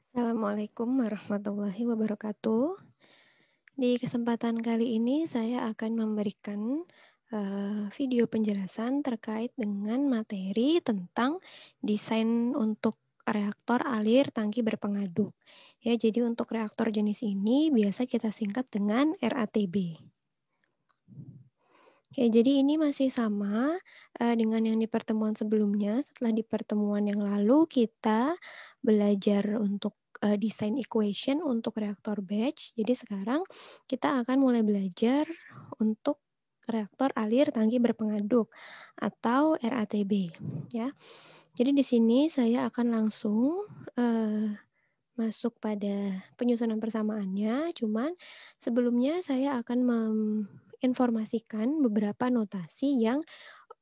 Assalamualaikum warahmatullahi wabarakatuh. Di kesempatan kali ini saya akan memberikan video penjelasan terkait dengan materi tentang desain untuk reaktor alir tangki berpengaduk. Ya, jadi untuk reaktor jenis ini biasa kita singkat dengan RATB. Oke, jadi ini masih sama dengan yang di pertemuan sebelumnya. Setelah di pertemuan yang lalu kita belajar untuk desain equation untuk reaktor batch. Jadi sekarang kita akan mulai belajar untuk reaktor alir tangki berpengaduk atau RATB, ya. Jadi di sini saya akan langsung masuk pada penyusunan persamaannya. Cuman sebelumnya saya akan menginformasikan beberapa notasi yang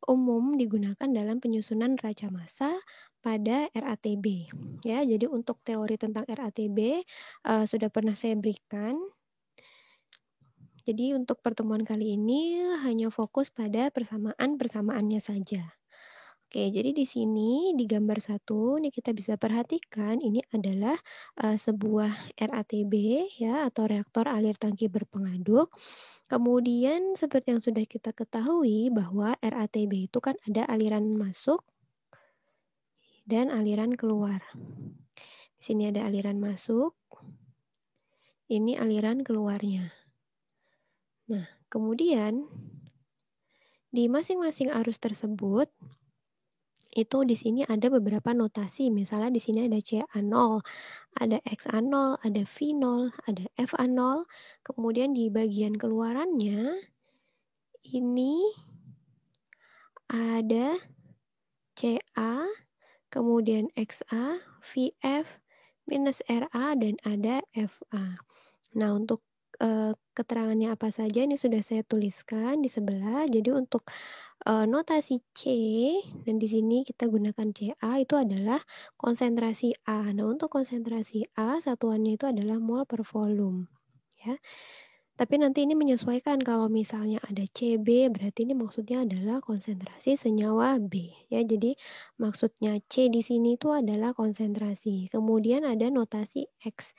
umum digunakan dalam penyusunan raca massa pada RATB, ya. Jadi untuk teori tentang RATB sudah pernah saya berikan. Jadi untuk pertemuan kali ini hanya fokus pada persamaan-persamaannya saja. Oke, jadi di sini di gambar satu nih kita bisa perhatikan ini adalah sebuah RATB, ya, atau reaktor alir tangki berpengaduk. Kemudian seperti yang sudah kita ketahui bahwa RATB itu kan ada aliran masuk dan aliran keluar. Di sini ada aliran masuk, ini aliran keluarnya. Nah, kemudian di masing-masing arus tersebut itu di sini ada beberapa notasi. Misalnya di sini ada CA0, ada XA0, ada V0, ada FA0. Kemudian di bagian keluarannya ini ada CA, kemudian XA, VF, minus RA, dan ada FA. Nah, untuk keterangannya apa saja ini sudah saya tuliskan di sebelah. Jadi untuk notasi C, dan di sini kita gunakan CA itu adalah konsentrasi A. Nah, untuk konsentrasi A satuannya itu adalah mol per volume, ya. Tapi nanti ini menyesuaikan kalau misalnya ada CB berarti ini maksudnya adalah konsentrasi senyawa B, ya. Jadi maksudnya C di sini itu adalah konsentrasi. Kemudian ada notasi X.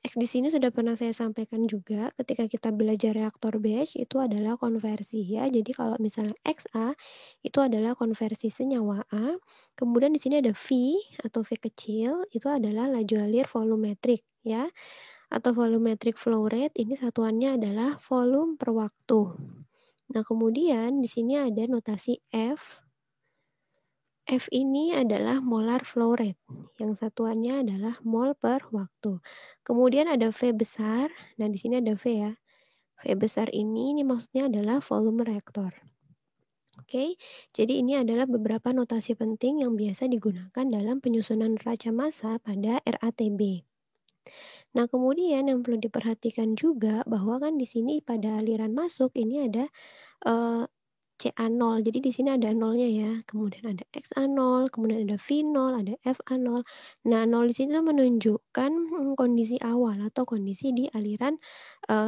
X di sini sudah pernah saya sampaikan juga ketika kita belajar reaktor batch itu adalah konversi, ya. Jadi kalau misalnya XA itu adalah konversi senyawa A. Kemudian di sini ada V atau V kecil itu adalah laju alir volumetrik, ya, atau volumetric flow rate. Ini satuannya adalah volume per waktu. Nah, kemudian di sini ada notasi F. F ini adalah molar flow rate, yang satuannya adalah mol per waktu. Kemudian ada V besar, nah di sini ada V, ya. V besar ini maksudnya adalah volume reaktor. Oke, jadi ini adalah beberapa notasi penting yang biasa digunakan dalam penyusunan raca massa pada RATB. Nah, kemudian yang perlu diperhatikan juga bahwa kan di sini pada aliran masuk ini ada CA0. Jadi di sini ada nolnya, ya. Kemudian ada XA0, kemudian ada V0, ada FA0. Nah, 0 di sini tuh menunjukkan kondisi awal atau kondisi di aliran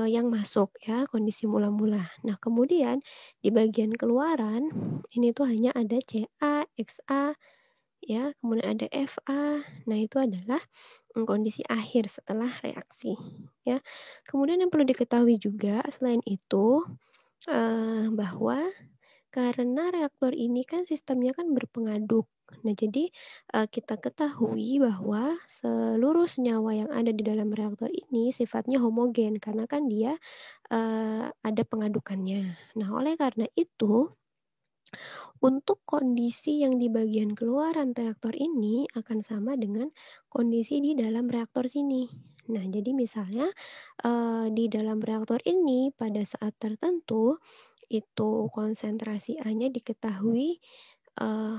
yang masuk, ya, kondisi mula-mula. Nah, kemudian di bagian keluaran ini tuh hanya ada CA, XA, ya, kemudian ada FA. Nah, itu adalah kondisi akhir setelah reaksi, ya. Kemudian yang perlu diketahui juga selain itu bahwa karena reaktor ini kan sistemnya kan berpengaduk. Nah, jadi kita ketahui bahwa seluruh senyawa yang ada di dalam reaktor ini sifatnya homogen karena kan dia ada pengadukannya. Nah, oleh karena itu untuk kondisi yang di bagian keluaran reaktor ini akan sama dengan kondisi di dalam reaktor sini. Nah, jadi misalnya di dalam reaktor ini pada saat tertentu itu konsentrasi A-nya diketahui 5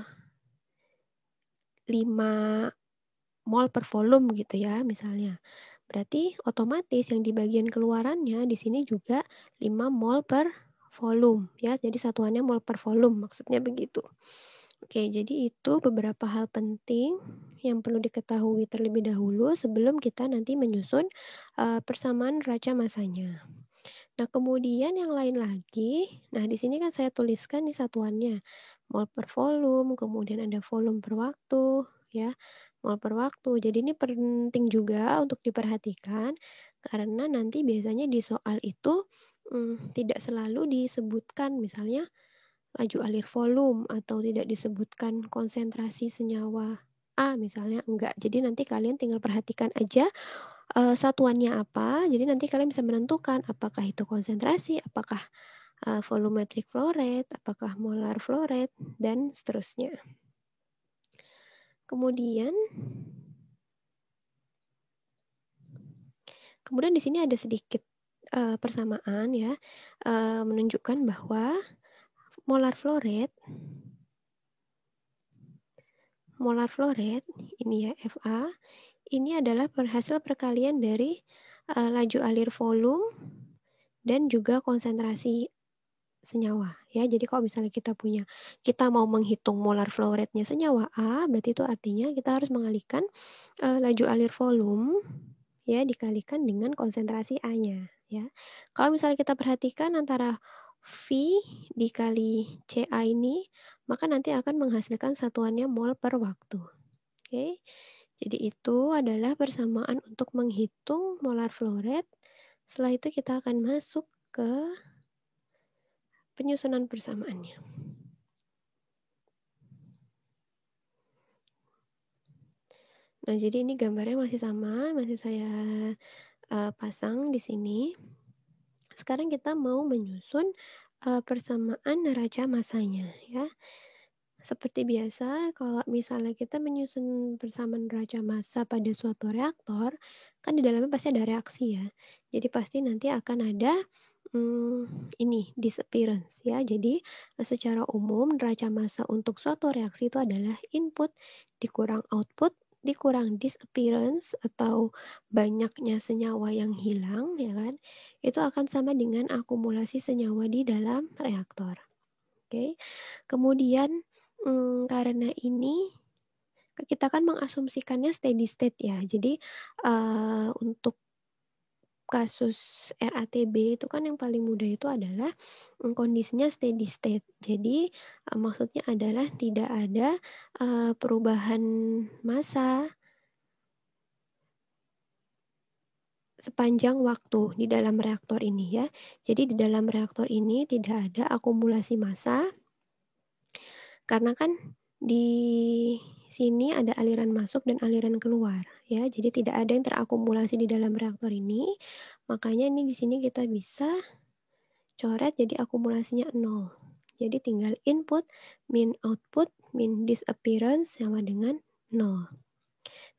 mol per volume gitu, ya, misalnya. Berarti otomatis yang di bagian keluarannya di sini juga 5 mol per volume, ya. Jadi satuannya mol per volume, maksudnya begitu. Oke, jadi itu beberapa hal penting yang perlu diketahui terlebih dahulu sebelum kita nanti menyusun persamaan raca massanya. Nah, kemudian yang lain lagi, nah di sini kan saya tuliskan nih satuannya, mol per volume, kemudian ada volume per waktu, ya, mol per waktu. Jadi ini penting juga untuk diperhatikan karena nanti biasanya di soal itu tidak selalu disebutkan misalnya laju alir volume atau tidak disebutkan konsentrasi senyawa A misalnya, enggak. Jadi nanti kalian tinggal perhatikan aja satuannya apa, jadi nanti kalian bisa menentukan apakah itu konsentrasi, apakah volumetric flow rate, apakah molar flow rate, dan seterusnya. Kemudian di sini ada sedikit persamaan ya, menunjukkan bahwa molar flow rate ini ya FA, ini adalah hasil perkalian dari laju alir volume dan juga konsentrasi senyawa ya. Jadi kalau misalnya kita mau menghitung molar flow rate-nya senyawa A, berarti itu artinya kita harus mengalihkan laju alir volume ya dikalikan dengan konsentrasi A-nya ya. Kalau misalnya kita perhatikan antara V dikali CA ini, maka nanti akan menghasilkan satuannya mol per waktu. Oke. Jadi itu adalah persamaan untuk menghitung molar flow rate. Setelah itu kita akan masuk ke penyusunan persamaannya. Nah, jadi ini gambarnya masih sama, masih saya pasang di sini. Sekarang kita mau menyusun persamaan neraca massanya ya. Seperti biasa, kalau misalnya kita menyusun persamaan neraca massa pada suatu reaktor, kan di dalamnya pasti ada reaksi ya. Jadi pasti nanti akan ada ini disappearance ya. Jadi secara umum neraca massa untuk suatu reaksi itu adalah input dikurang output dikurang disappearance atau banyaknya senyawa yang hilang ya kan. Itu akan sama dengan akumulasi senyawa di dalam reaktor. Oke. Kemudian karena ini kita kan mengasumsikannya steady state ya. Jadi untuk kasus RATB itu kan yang paling mudah itu adalah kondisinya steady state. Jadi maksudnya adalah tidak ada perubahan massa sepanjang waktu di dalam reaktor ini ya. Jadi di dalam reaktor ini tidak ada akumulasi massa karena kan di sini ada aliran masuk dan aliran keluar ya. Jadi tidak ada yang terakumulasi di dalam reaktor ini. Makanya ini di sini kita bisa coret jadi akumulasinya 0. Jadi tinggal input min output min disappearance sama dengan 0.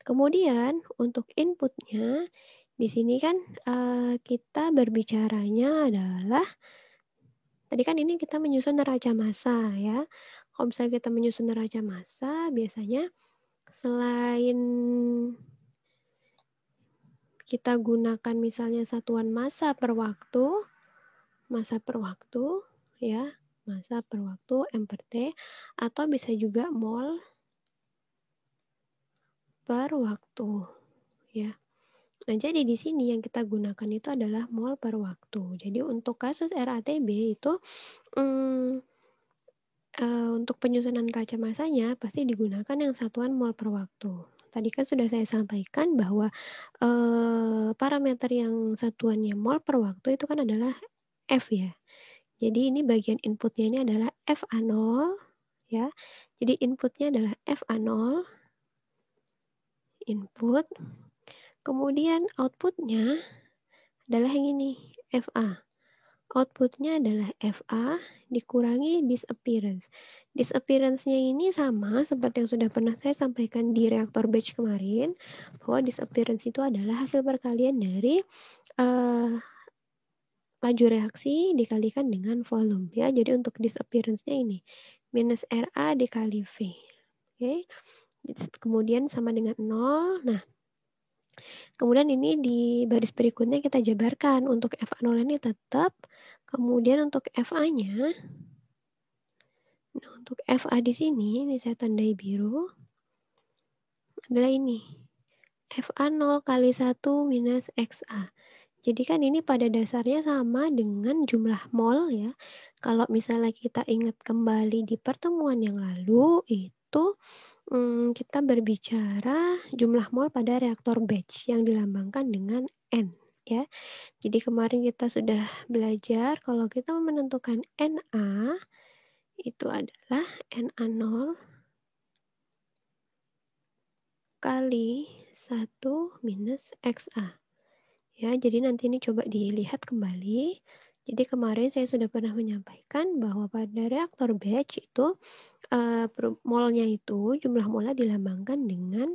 Kemudian untuk inputnya di sini kan kita berbicaranya adalah tadi kan ini kita menyusun neraca massa ya. Kalau misalnya kita menyusun neraca massa, biasanya selain kita gunakan misalnya satuan massa per waktu ya, massa per waktu M per T, atau bisa juga mol per waktu ya. Nah, jadi di sini yang kita gunakan itu adalah mol per waktu. Jadi untuk kasus RATB itu untuk penyusunan neraca massanya pasti digunakan yang satuan mol per waktu. Tadi kan sudah saya sampaikan bahwa parameter yang satuannya mol per waktu itu kan adalah F ya. Jadi ini bagian inputnya ini adalah FA0 ya. Jadi inputnya adalah FA0 input. Kemudian outputnya adalah yang ini FA. Outputnya adalah FA dikurangi disappearance. Disappearance-nya ini sama seperti yang sudah pernah saya sampaikan di reaktor batch kemarin, bahwa disappearance itu adalah hasil perkalian dari laju reaksi dikalikan dengan volume ya. Jadi untuk disappearance-nya ini minus RA dikali V. Oke. Kemudian sama dengan 0. Nah, kemudian ini di baris berikutnya kita jabarkan untuk FA0 ini tetap. Kemudian untuk FA-nya, nah untuk FA di sini, ini saya tandai biru, adalah ini. FA0 kali 1 minus XA. Jadi kan ini pada dasarnya sama dengan jumlah mol ya. Kalau misalnya kita ingat kembali di pertemuan yang lalu, itu kita berbicara jumlah mol pada reaktor batch yang dilambangkan dengan N, ya. Jadi kemarin kita sudah belajar kalau kita menentukan Na, itu adalah Na0 kali 1 minus Xa. Ya, jadi nanti ini coba dilihat kembali. Jadi kemarin saya sudah pernah menyampaikan bahwa pada reaktor batch itu molnya itu jumlah molnya dilambangkan dengan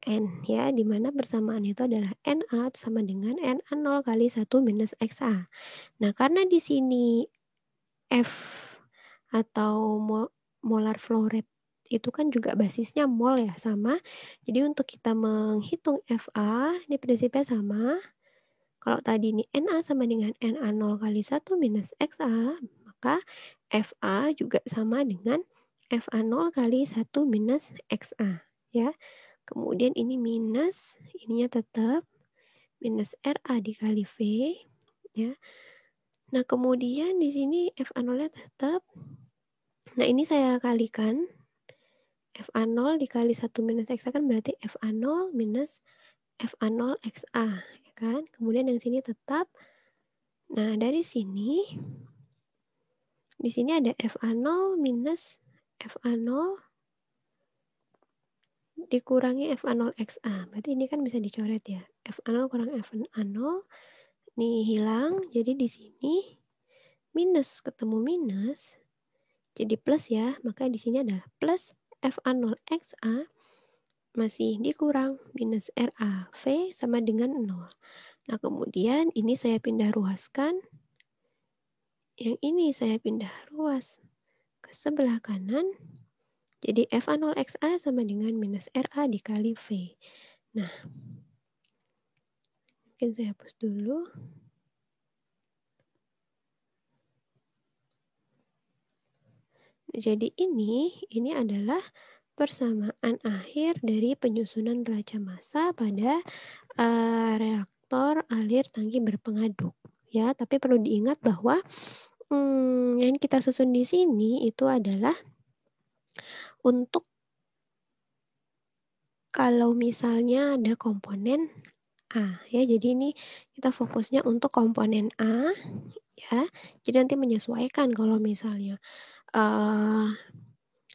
N, ya, di mana persamaan itu adalah Na sama dengan Na0 kali 1 minus Xa. Nah, karena di sini F atau molar flow rate itu kan juga basisnya mol ya, sama. Jadi untuk kita menghitung Fa, ini prinsipnya sama. Kalau tadi ini Na sama dengan Na0 kali 1 minus Xa, maka Fa juga sama dengan Fa0 kali 1 minus Xa, ya. Kemudian ini minus, ininya tetap minus Ra dikali V, ya. Nah, kemudian di sini Fa0-nya tetap. Nah, ini saya kalikan. Fa0 dikali 1 minus Xa kan berarti Fa0 minus Fa0 Xa, ya kan? Kemudian yang sini tetap. Nah, dari sini, di sini ada Fa0 minus Fa0 dikurangi Fa0 Xa. Berarti ini kan bisa dicoret ya. Fa0 kurang Fa0, ini hilang. Jadi di sini minus ketemu minus, jadi plus ya. Maka di sini adalah plus Fa0 Xa masih dikurang minus RAV sama dengan 0. Nah, kemudian ini saya pindah ruaskan. Yang ini saya pindah ruas ke sebelah kanan. Jadi Fa0Xa sama dengan minus RA dikali V. Nah, mungkin saya hapus dulu. Jadi ini adalah persamaan akhir dari penyusunan neraca massa pada reaktor alir tangki berpengaduk. Ya, tapi perlu diingat bahwa yang kita susun di sini itu adalah untuk kalau misalnya ada komponen A, ya. Jadi ini kita fokusnya untuk komponen A, ya. Jadi nanti menyesuaikan kalau misalnya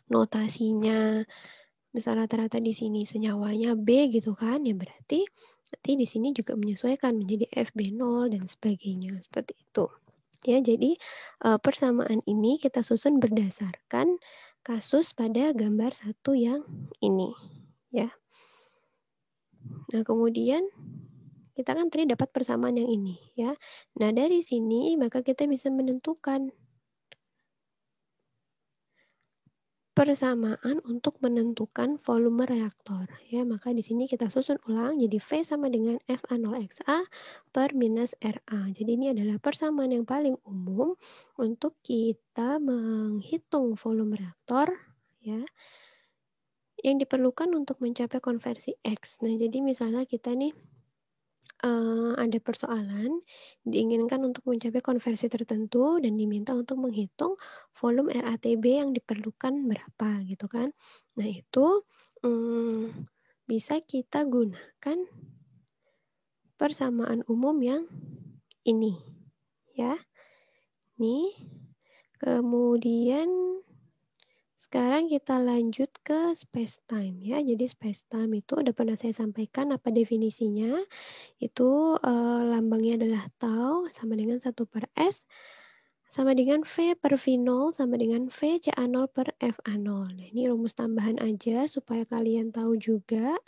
notasinya misal rata-rata di sini senyawanya B gitu kan, ya berarti nanti di sini juga menyesuaikan menjadi FB0 dan sebagainya, seperti itu. Ya, jadi persamaan ini kita susun berdasarkan kasus pada gambar 1 yang ini, ya. Nah, kemudian kita kan tadi dapat persamaan yang ini, ya. Nah, dari sini maka kita bisa menentukan persamaan untuk menentukan volume reaktor, ya. Maka di sini kita susun ulang jadi V sama dengan Fa0Xa per minus Ra. Jadi ini adalah persamaan yang paling umum untuk kita menghitung volume reaktor, ya, yang diperlukan untuk mencapai konversi X. Nah, jadi misalnya kita nih ada persoalan diinginkan untuk mencapai konversi tertentu dan diminta untuk menghitung volume RATB yang diperlukan berapa gitu kan. Nah, itu bisa kita gunakan persamaan umum yang ini, ya. Nih, kemudian sekarang kita lanjut ke space-time, ya. Jadi space-time itu udah pernah saya sampaikan apa definisinya. Itu lambangnya adalah tau sama dengan 1 per S sama dengan V per V0 sama dengan V CA0 per FA0. Nah, ini rumus tambahan aja supaya kalian tahu juga.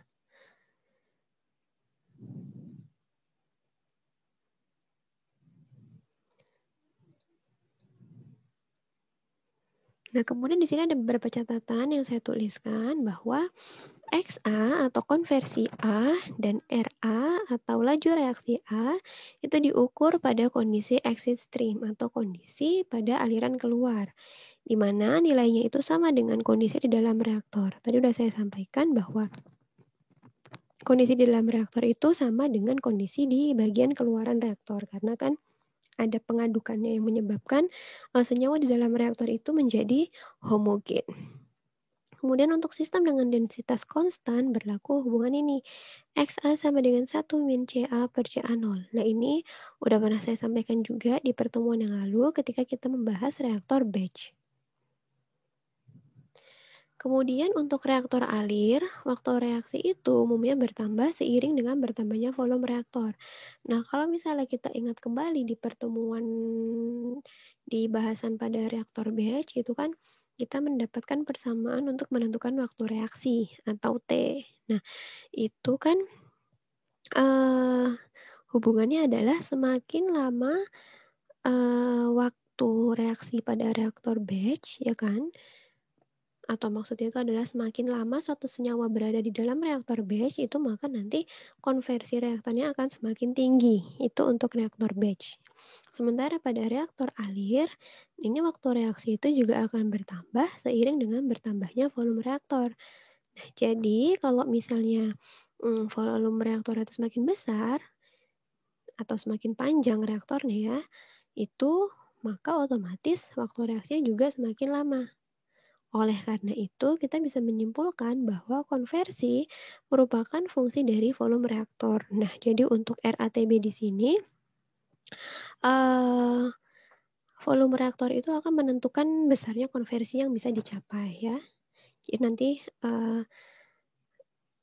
Nah, kemudian di sini ada beberapa catatan yang saya tuliskan bahwa XA atau konversi A dan RA atau laju reaksi A itu diukur pada kondisi exit stream atau kondisi pada aliran keluar, di mana nilainya itu sama dengan kondisi di dalam reaktor. Tadi udah saya sampaikan bahwa kondisi di dalam reaktor itu sama dengan kondisi di bagian keluaran reaktor, karena kan ada pengadukannya yang menyebabkan senyawa di dalam reaktor itu menjadi homogen. Kemudian untuk sistem dengan densitas konstan berlaku hubungan ini. XA sama dengan 1 min CA per CA0. Nah ini udah pernah saya sampaikan juga di pertemuan yang lalu ketika kita membahas reaktor batch. Kemudian untuk reaktor alir, waktu reaksi itu umumnya bertambah seiring dengan bertambahnya volume reaktor. Nah, kalau misalnya kita ingat kembali di pertemuan di bahasan pada reaktor batch itu kan kita mendapatkan persamaan untuk menentukan waktu reaksi atau T. Nah, itu kan hubungannya adalah semakin lama waktu reaksi pada reaktor batch, ya kan? Atau maksudnya itu adalah semakin lama suatu senyawa berada di dalam reaktor batch itu maka nanti konversi reaktornya akan semakin tinggi. Itu untuk reaktor batch. Sementara pada reaktor alir, ini waktu reaksi itu juga akan bertambah seiring dengan bertambahnya volume reaktor. Nah, jadi kalau misalnya volume reaktor itu semakin besar atau semakin panjang reaktornya ya, itu maka otomatis waktu reaksinya juga semakin lama. Oleh karena itu, kita bisa menyimpulkan bahwa konversi merupakan fungsi dari volume reaktor. Nah, jadi untuk RATB di sini, volume reaktor itu akan menentukan besarnya konversi yang bisa dicapai ya. Jadi nanti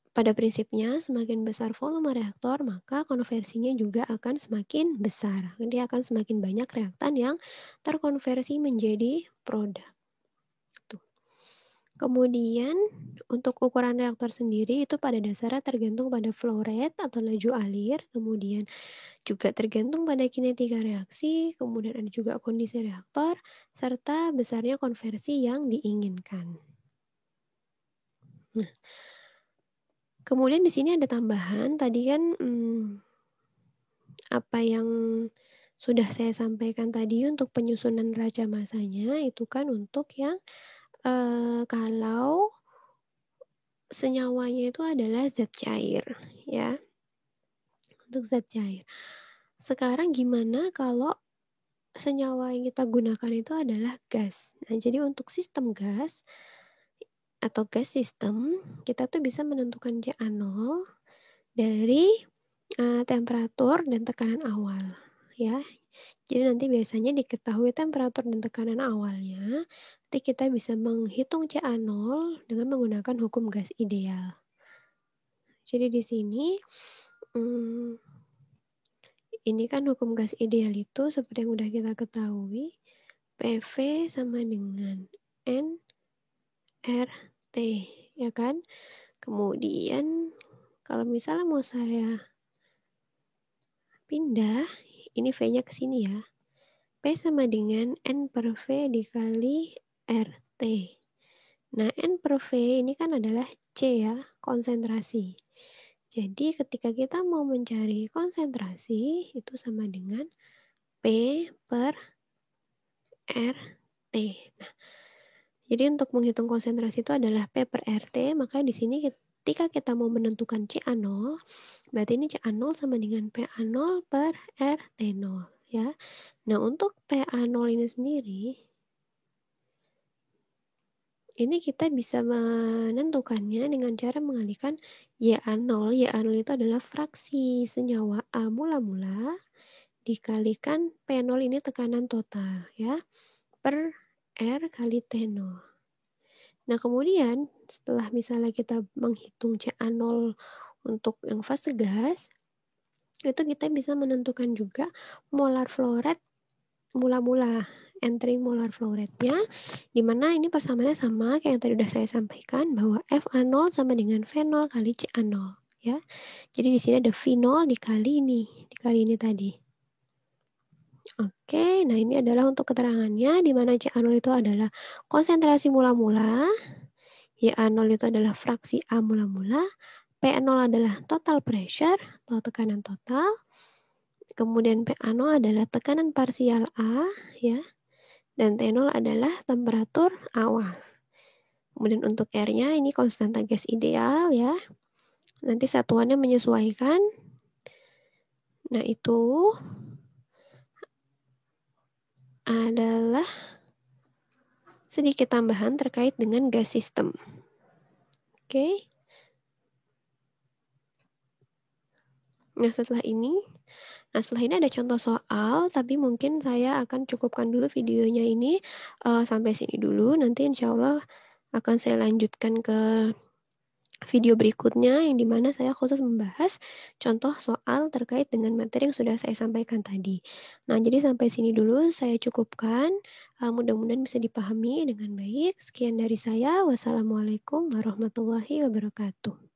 pada prinsipnya semakin besar volume reaktor, maka konversinya juga akan semakin besar. Jadi akan semakin banyak reaktan yang terkonversi menjadi produk. Kemudian untuk ukuran reaktor sendiri itu pada dasarnya tergantung pada flow rate atau laju alir, kemudian juga tergantung pada kinetika reaksi, kemudian ada juga kondisi reaktor, serta besarnya konversi yang diinginkan. Nah, kemudian di sini ada tambahan, tadi kan apa yang sudah saya sampaikan tadi untuk penyusunan raca massanya itu kan untuk yang kalau senyawanya itu adalah zat cair, ya. Untuk zat cair. Sekarang gimana kalau senyawa yang kita gunakan itu adalah gas? Nah, jadi untuk sistem gas atau gas sistem, kita tuh bisa menentukan CA0 dari temperatur dan tekanan awal, ya. Jadi nanti biasanya diketahui temperatur dan tekanan awalnya, nanti kita bisa menghitung CA0 dengan menggunakan hukum gas ideal. Jadi di sini ini kan hukum gas ideal itu seperti yang udah kita ketahui, PV sama dengan nRT, ya kan? Kemudian kalau misalnya mau saya pindah, ini V-nya ke sini ya. P sama dengan N per V dikali RT. Nah, N per V ini kan adalah C ya, konsentrasi. Jadi ketika kita mau mencari konsentrasi, itu sama dengan P per RT. Nah, jadi untuk menghitung konsentrasi itu adalah P per RT, maka di sini ketika kita mau menentukan CA0, berarti ini CA0 sama dengan PA0 per RT0, ya. Nah, untuk PA0 ini sendiri, ini kita bisa menentukannya dengan cara mengalihkan YA0. YA0 itu adalah fraksi senyawa A mula-mula dikalikan P0 ini tekanan total, ya, per R kali T0. Nah, kemudian setelah misalnya kita menghitung CA0 untuk yang fase gas, itu kita bisa menentukan juga molar flow rate mula-mula, entering molar flow rate-nya, di mana ini persamaannya sama kayak yang tadi udah saya sampaikan bahwa FA0 sama dengan V0 kali CA0, ya. Jadi di sini ada V0 dikali ini tadi. Oke, nah ini adalah untuk keterangannya di mana CA0 itu adalah konsentrasi mula-mula, YA0 itu adalah fraksi A mula-mula, P0 adalah total pressure atau tekanan total, kemudian PA0 adalah tekanan parsial A, ya, dan T0 adalah temperatur awal. Kemudian untuk R-nya ini konstanta gas ideal, ya. Nanti satuannya menyesuaikan. Nah, itu adalah sedikit tambahan terkait dengan gas sistem. Oke. Nah, setelah ini ada contoh soal, tapi mungkin saya akan cukupkan dulu videonya ini sampai sini dulu. Nanti insya Allah akan saya lanjutkan ke video berikutnya yang dimana saya khusus membahas contoh soal terkait dengan materi yang sudah saya sampaikan tadi. Nah, jadi sampai sini dulu saya cukupkan. Mudah-mudahan bisa dipahami dengan baik. Sekian dari saya. Wassalamualaikum warahmatullahi wabarakatuh.